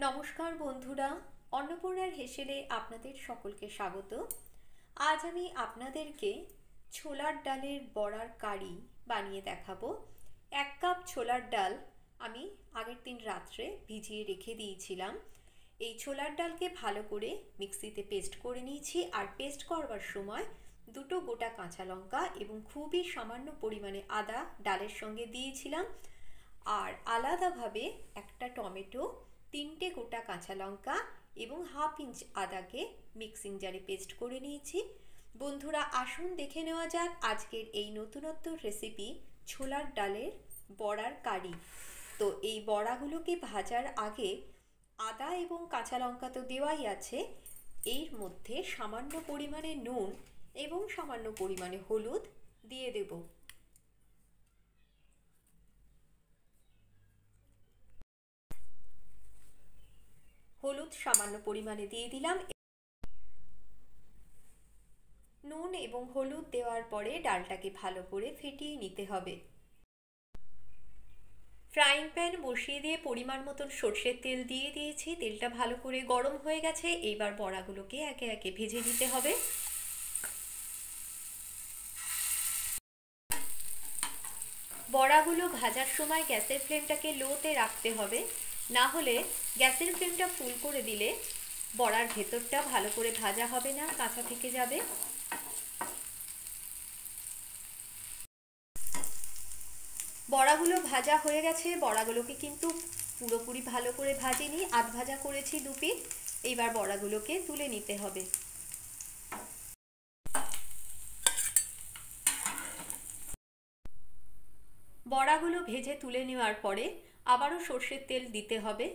নমস্কার বন্ধুরা, অন্নপূর্ণার হেসেলে আপনাদের সকলকে স্বাগত। আজ আমি আপনাদেরকে ছোলার ডালের বড়ার কারি বানিয়ে দেখাবো। 1 কাপ ছোলার ডাল আমি আগের দিন রাত্রে ভিজিয়ে রেখে দিয়েছিলাম। এই ছোলার ডালকে ভালো করে মিক্সিতে পেস্ট করে নিয়েছি, আর পেস্ট করবার সময় 2টো গোটা কাঁচা লঙ্কা এবং খুবই সামান্য পরিমাণে আদা ডালের সঙ্গে দিয়েছিলাম। আর আলাদাভাবে একটা টমেটো, 3টে গোটা কাঁচা লঙ্কা এবং হাফ ইঞ্চ আদাকে মিক্সিং জারে পেস্ট করে নিয়েছি। বন্ধুরা, আসুন দেখে নেওয়া যাক আজকের এই নতুনত্ব রেসিপি ছোলার ডালের বড়ার কারি। তো এই বড়াগুলোকে ভাজার আগে আদা এবং কাঁচা লঙ্কা তো দেওয়াই আছে, এর মধ্যে সামান্য পরিমাণে নুন এবং সামান্য পরিমাণে হলুদ দিয়ে দেব। হলুদ সামান্য পরিমাণে দিয়ে দিলাম। নুন এবং হলুদ দেওয়ার পরে ডালটাকে ভালো করে ফেটিয়ে নিতে হবে। ফ্রাইং প্যান বসিয়ে দিয়ে পরিমাণ মতন সর্ষের তেল দিয়ে দিয়েছি। তেলটা ভালো করে গরম হয়ে গেছে। এইবার বড়াগুলোকে একে একে ভেজে নিতে হবে। বড়াগুলো ভাজার সময় গ্যাসের ফ্লেমটাকে লোতে রাখতে হবে, না হলে গ্যাসের ফ্লেমটা ফুল করে দিলে বড়ার ভেতরটা ভালো করে ভাজা হবে না, কাঁচা থেকে যাবে। বড়াগুলো ভাজা হয়ে গেছে। বড়াগুলোকে কিন্তু পুরোপুরি ভালো করে ভাজিনি, আধ ভাজা করেছি 2 পিঠ। এইবার বড়াগুলোকে তুলে নিতে হবে। বড়াগুলো ভেজে তুলে নেওয়ার পরে আবারও সর্ষের তেল দিতে হবে।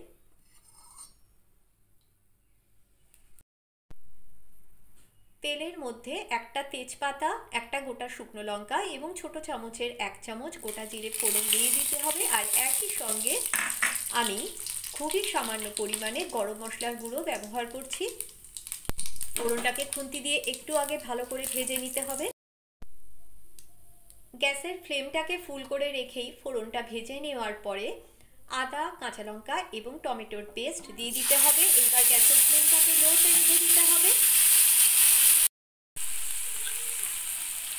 তেলের মধ্যে একটা তেজপাতা, একটা গোটা শুকনো লঙ্কা এবং ছোট চামচের 1 চামচ গোটা জিরে ফোড়ন দিয়ে দিতে হবে। আর একই সঙ্গে আমি খুবই সামান্য পরিমাণে গরম মশলার গুঁড়ো ব্যবহার করছি। ফোড়নটাকে খুন্তি দিয়ে একটু আগে ভালো করে ভেজে নিতে হবে। গ্যাসের ফ্লেমটাকে ফুল করে রেখেই ফোড়নটা ভেজে নেওয়ার পরে আদা, কাঁচা লঙ্কা এবং টমেটোর পেস্ট দিয়ে দিতে হবে। এইবার গ্যাসের ফ্লেমটাকে লোতে রেখে দিতে হবে।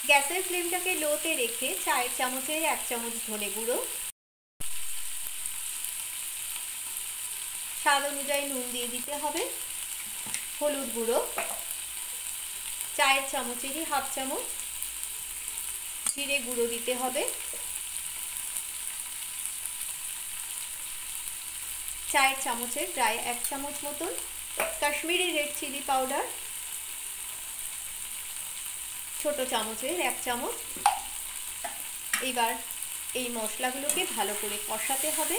গ্যাসের ফ্লেমটাকে লোতে রেখে চায়ের চামচের 1 চামচ ধনে গুঁড়ো, স্বাদ অনুযায়ী নুন দিয়ে দিতে হবে, হলুদ গুঁড়ো চায়ের চামচেরই হাফ চামচ, জিরে গুঁড়ো দিতে হবে, চায়ের চামচের প্রায় 1 চামচ মতন কাশ্মীরি রেড চিলি পাউডার, ছোট চামচের 1 চামচ। এবার এই মশলাগুলোকে ভালো করে কষাতে হবে।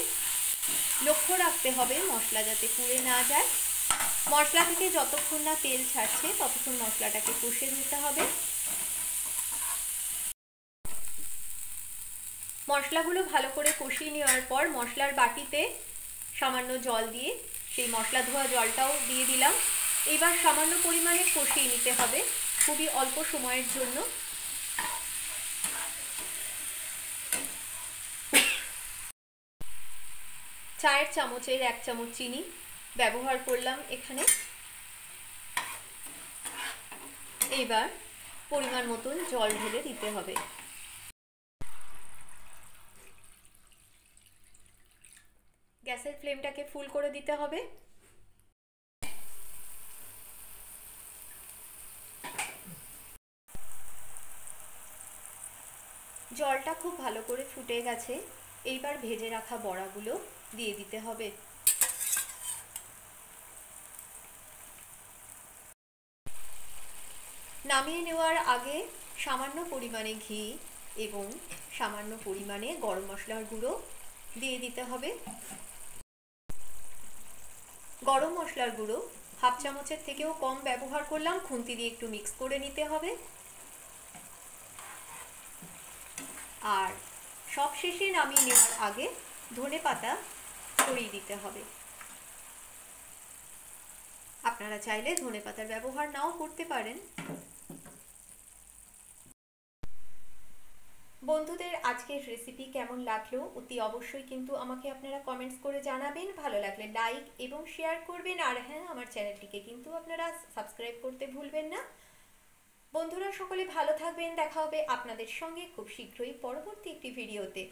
লক্ষ্য রাখতে হবে মশলা যাতে পুড়ে না যায়। মশলা থেকে যতক্ষণ না তেল ছাড়ছে ততক্ষণ মশলাটাকে কষে নিতে হবে। মশলাগুলো ভালো করে কষিয়ে নেওয়ার পর মশলার বাটিতে সামান্য জল দিয়ে সেই মশলা ধোয়া জলটাও দিয়ে দিলাম। এবার সামান্য পরিমাণে কষিয়ে নিতে হবে খুবই অল্প সময়ের জন্য। চায়ের চামচের 1 চামচ চিনি ব্যবহার করলাম এখানে। এইবার পরিমাণ মতন জল ঢেলে দিতে হবে। গ্যাসের ফ্লেমটাকে ফুল করে দিতে হবে। জলটা খুব ভালো করে ফুটে গেছে। এইবার ভেজে রাখা বড়াগুলো দিয়ে দিতে হবে। নামিয়ে নেওয়ার আগে সামান্য পরিমাণে ঘি এবং সামান্য পরিমাণে গরম মশলার গুঁড়ো দিয়ে দিতে হবে। গরম মশলার গুঁড়ো হাফ চামচের থেকেও কম ব্যবহার করলাম। খুন্তি দিয়ে একটু মিক্স করে নিতে হবে। আর সবশেষে নামিয়ে নেওয়ার আগে ধনেপাতা ছড়িয়ে দিতে হবে। আপনারা চাইলে ধনেপাতার ব্যবহার নাও করতে পারেন। বন্ধুদের আজকের রেসিপি কেমন লাগলো অতি অবশ্যই কিন্তু আমাকে আপনারা কমেন্টস করে জানাবেন। ভালো লাগলে লাইক এবং শেয়ার করবেন, আর হ্যাঁ, আমার চ্যানেলটিকে কিন্তু আপনারা সাবস্ক্রাইব করতে ভুলবেন না। বন্ধুরা সকলে ভালো থাকবেন, দেখা হবে আপনাদের সঙ্গে খুব শীঘ্রই পরবর্তী একটি ভিডিওতে।